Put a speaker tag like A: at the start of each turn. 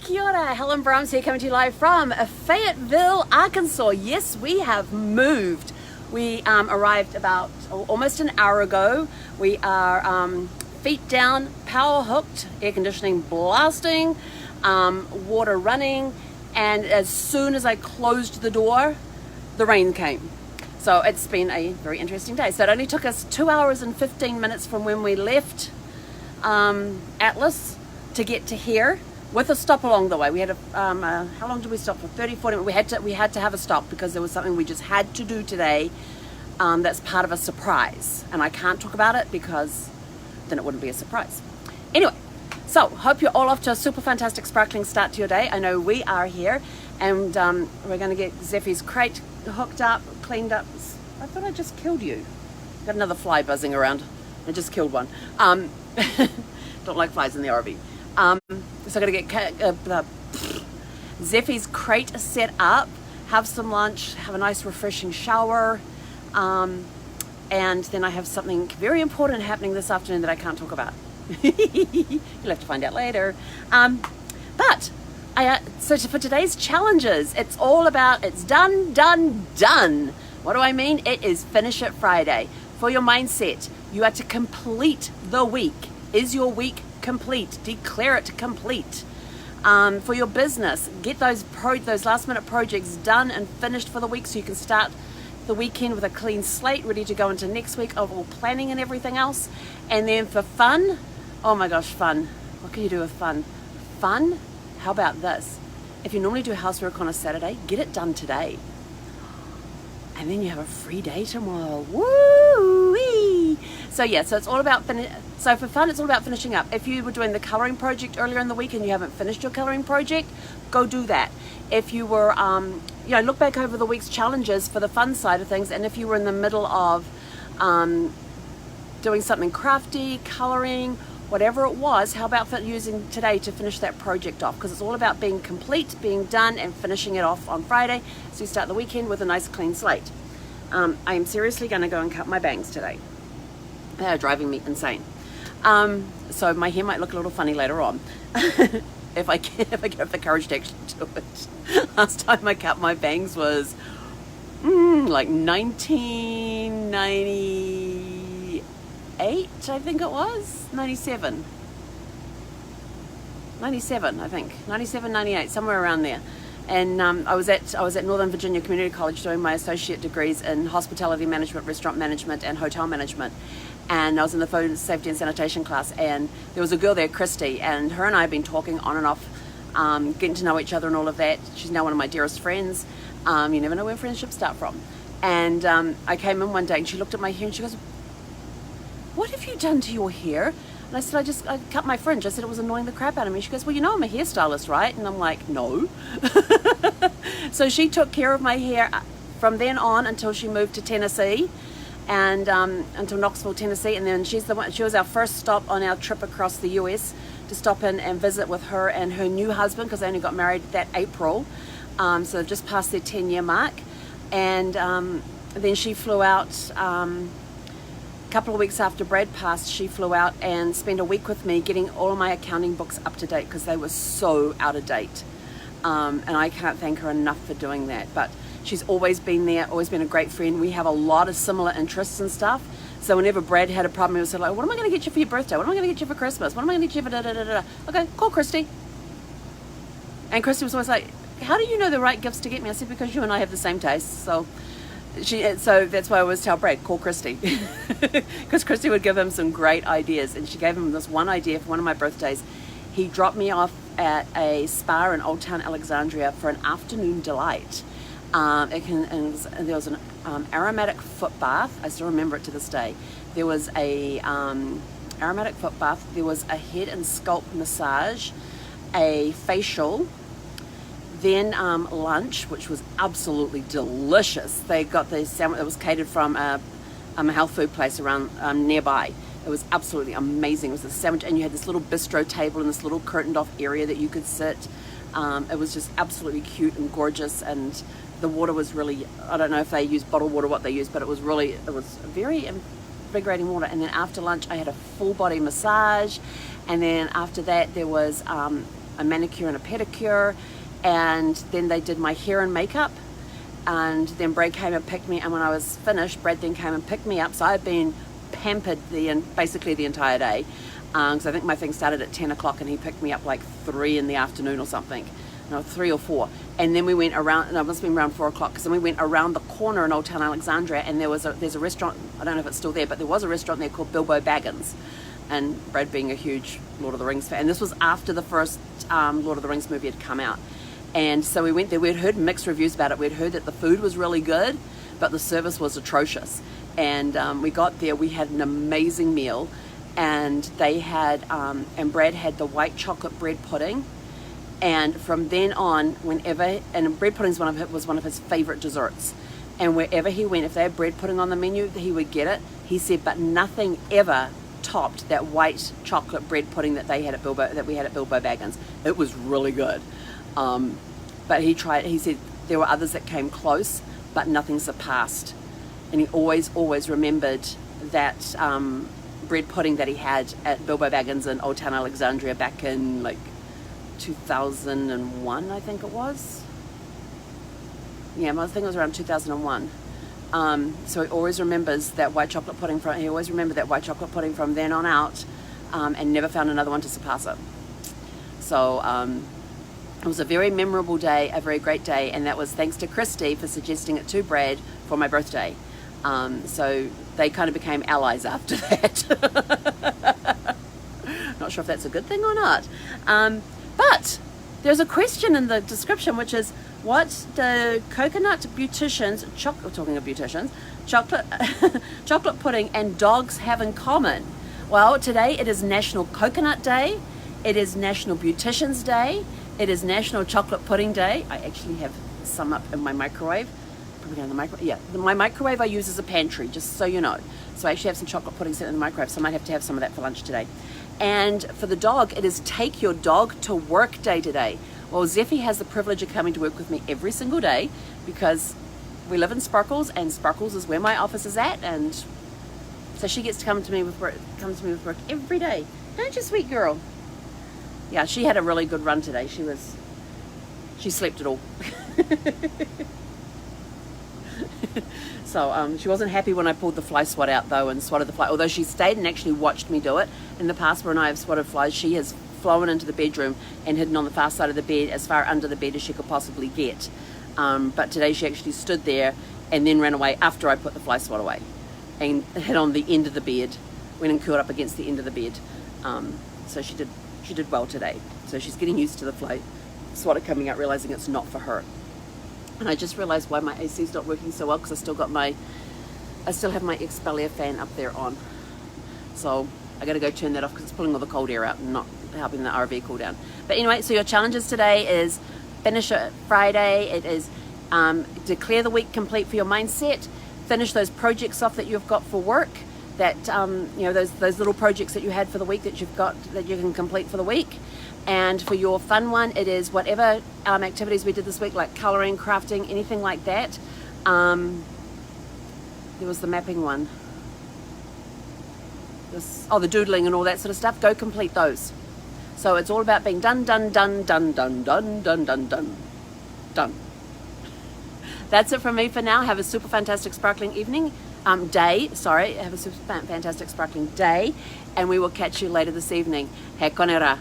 A: Kia ora, Helen Brahms here, coming to you live from Fayetteville, Arkansas. Yes, we have moved. We arrived about almost an hour ago. We are feet down, power hooked, air conditioning blasting, water running, and as soon as I closed the door, the rain came. So it's been a very interesting day. So it only took us 2 hours and 15 minutes from when we left Atlas to get to here, with a stop along the way. We had how long did we stop for? 30-40 minutes. We had to have a stop because there was something we just had to do today that's part of a surprise, and I can't talk about it because then it wouldn't be a surprise. Anyway, so hope you're all off to a super fantastic sparkling start to your day. I know we are here, and we're going to get Zeffy's crate hooked up, cleaned up. I thought I just killed you. Got another fly buzzing around. I just killed one. Don't like flies in the RV. So I'm going to get Zeffy's crate set up, have some lunch, have a nice refreshing shower, and then I have something very important happening this afternoon that I can't talk about. You'll have to find out later. So for today's challenges, it's all about it's done. What do I mean? It is Finish It Friday. For your mindset, you are to complete the week. Is your week complete? Declare it complete. For your business, get those last minute projects done and finished for the week so you can start the weekend with a clean slate, ready to go into next week of all planning and everything else. And then for fun, oh my gosh, fun. What can you do with fun? Fun? How about this? If you normally do housework on a Saturday, get it done today. And then you have a free day tomorrow. Woo-wee! So yeah, so it's all about so for fun, it's all about finishing up. If you were doing the coloring project earlier in the week and you haven't finished your coloring project, go do that. If you were, look back over the week's challenges for the fun side of things, and if you were in the middle of doing something crafty, coloring, whatever it was, how about using today to finish that project off? Because it's all about being complete, being done, and finishing it off on Friday, so you start the weekend with a nice clean slate. I am seriously going to go and cut my bangs today. They are driving me insane. So my hair might look a little funny later on. if I get the courage to actually do it. Last time I cut my bangs was like 1998, I think it was. 97, I think. 97, 98, somewhere around there. And I was at Northern Virginia Community College doing my associate degrees in hospitality management, restaurant management, and hotel management. And I was in the food safety and sanitation class, and there was a girl there, Christy, and her and I have been talking on and off, getting to know each other and all of that. She's now one of my dearest friends. You never know where friendships start from. And I came in one day and she looked at my hair and she goes, "What have you done to your hair?" And I said, I cut my fringe. I said it was annoying the crap out of me. She goes, "Well, you know I'm a hairstylist, right?" And I'm like, "No." So she took care of my hair from then on until she moved to Tennessee, and until Knoxville, Tennessee. And then she was our first stop on our trip across the US to stop in and visit with her and her new husband, because they only got married that April. So they've just passed their 10-year mark. And then she flew out a couple of weeks after Brad passed. She flew out and spent a week with me getting all of my accounting books up to date, because they were so out of date. And I can't thank her enough for doing that. But she's always been there, always been a great friend. We have a lot of similar interests and stuff. So whenever Brad had a problem, he was like, "What am I going to get you for your birthday? What am I going to get you for Christmas? What am I going to get you for da-da-da-da-da?" Okay, call Christy. And Christy was always like, "How do you know the right gifts to get me?" I said, "Because you and I have the same tastes." So that's why I always tell Brad, call Christy. Because Christy would give him some great ideas. And she gave him this one idea for one of my birthdays. He dropped me off at a spa in Old Town Alexandria for an afternoon delight. And there was an aromatic foot bath. I still remember it to this day. There was a aromatic foot bath. There was a head and scalp massage, a facial, then lunch, which was absolutely delicious. They got the sandwich that was catered from a health food place around nearby. It was absolutely amazing. It was a sandwich, and you had this little bistro table in this little curtained off area that you could sit. It was just absolutely cute and gorgeous, and the water was really, I don't know if they used bottled water, what they used, but it was very invigorating water. And then after lunch I had a full body massage, and then after that there was a manicure and a pedicure, and then they did my hair and makeup, and then Brad came and picked me, and when I was finished, Brad then came and picked me up. So I'd been pampered basically the entire day, because I think my thing started at 10 o'clock and he picked me up like 3 in the afternoon or something, no, 3 or 4, and then we went around, no, it must have been around 4 o'clock, because then we went around the corner in Old Town Alexandria, and there's a restaurant, I don't know if it's still there, but there was a restaurant there called Bilbo Baggins, and Brad being a huge Lord of the Rings fan, and this was after the first Lord of the Rings movie had come out. And so we went there. We'd heard mixed reviews about it. We'd heard that the food was really good, but the service was atrocious. And we got there. We had an amazing meal, and they had and Brad had the white chocolate bread pudding. And from then on, and bread pudding was one of his favorite desserts. And wherever he went, if they had bread pudding on the menu, he would get it. He said, but nothing ever topped that white chocolate bread pudding that we had at Bilbo Baggins. It was really good. But he said there were others that came close, but nothing surpassed. And he always remembered that bread pudding that he had at Bilbo Baggins in Old Town Alexandria back in like 2001, I think it was. Yeah, I think it was around 2001. So he always remembers that white chocolate pudding from then on out, and never found another one to surpass it. So it was a very memorable day, a very great day, and that was thanks to Christy for suggesting it to Brad for my birthday. So they kind of became allies after that. Not sure if that's a good thing or not. But there's a question in the description, which is, what do coconut beauticians, talking of beauticians, chocolate pudding and dogs have in common? Well, today it is National Coconut Day, it is National Beauticians Day, it is National Chocolate Pudding Day. I actually have some up in my microwave. Probably down in the microwave. Yeah, my microwave I use as a pantry, just so you know. So I actually have some chocolate pudding sitting in the microwave, so I might have to have some of that for lunch today. And for the dog, it is Take Your Dog to Work Day today. Well, Zeffie has the privilege of coming to work with me every single day because we live in Sparkles, and Sparkles is where my office is at, and so she gets to come to me with work every day. Aren't you a sweet girl? Yeah, she had a really good run today. She slept it all. So she wasn't happy when I pulled the fly swat out though and swatted the fly, although she stayed and actually watched me do it. In the past when I have swatted flies, she has flown into the bedroom and hidden on the far side of the bed, as far under the bed as she could possibly get. But today she actually stood there and then ran away after I put the fly swat away and hid on the end of the bed, went and curled up against the end of the bed. So she did well today. So she's getting used to the fly swatter coming out, realizing it's not for her. And I just realized why my AC is not working so well, because I still have my expeller fan up there on. So I got to go turn that off because it's pulling all the cold air out and not helping the RV cool down. But anyway, so your challenges today is finish it Friday. It is declare the week complete for your mindset. Finish those projects off that you've got for work. That those little projects that you had for the week that you've got that you can complete for the week. And for your fun one, it is whatever activities we did this week, like colouring, crafting, anything like that. There was the mapping one. The doodling and all that sort of stuff. Go complete those. So it's all about being done. That's it from me for now. Have a super fantastic sparkling day. Have a super fantastic sparkling day. And we will catch you later this evening. He konera.